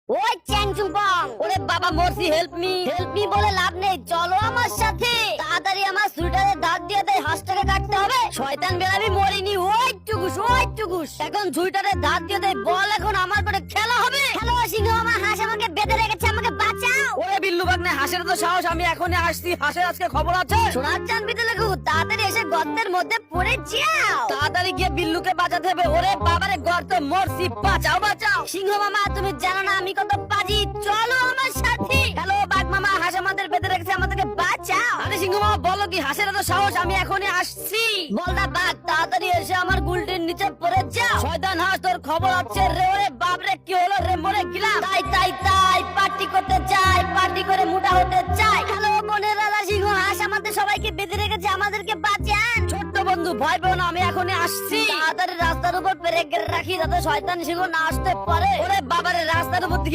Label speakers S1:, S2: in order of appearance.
S1: ওই চ্যাং চুংপং, ওরে বাবা মরছি, হেল্প মি বলে লাভ নেই, চলো আমার সাথে। তাড়াতাড়ি আমার সুইটারের দাঁত দিয়ে দেয়, হাঁসটাকে কাটতে হবে। শয়তান বেরাবি মরিনি, ওই টুকুস এখন সুইটারের দাঁত দিয়ে দেয়, বল এখন আমার করে খেলা হবে। হ্যালো সিংহ, আমার হাঁস আমাকে বেঁধে রেখেছে, আমাকে বাঁচাও।
S2: ওরে বিল্লু বাগনে, হাঁসের তো সাহস, আমি এখনই আসছি, হাঁসের আজকে খবর আছে।
S1: সোনার চাঁদ বিতে লেগু, তাড়াতাড়ি এসে গর্তের মধ্যে পড়ে যাও।
S2: তাড়াতাড়ি গিয়ে বিল্লুকে বাঁচাতে হবে। ওরে বাবারে, গর্ত মরছি, বাঁচাও।
S1: সিংহ মামা, তুমি জানো না আমি কত পাজি, চলো আমার সাথে।
S2: হ্যালো বাঘ মামা, হাঁস আমাদের বেঁধে রেখেছে, আমাদেরকে
S1: বাঁচাও।
S2: আরে সিংহ মামা বলো কি, হাঁসের তো সাহস, আমি এখনই আসছি।
S1: বলদা বাঘ, তাড়াতাড়ি এসে আমার গুলটির নিচে পড়ে যাও।
S2: শয়তান হাঁস, তোর খবর আছে রে। ওরে বাপরে, কি হলো রে, মরে গেলাম।
S1: তাই পার্টি করতে চাই, পার্টি করে মোটা হতে চাই। হ্যালো মনের রাজা সিংহ, হাঁস আমাদের সবাইকে বেঁধে রেখেছে, আমাদেরকে বাঁচান।
S2: ছোট্ট বন্ধু, ভয় পেও না, আমি এখনই আসছি।
S1: তাড়াতাড়ি রাস্তার উপর ব্রেক রাখি, যাতে শয়তান সিংহ না আসতে পারে।
S2: ওরে বাবারে, রাস্তার উপর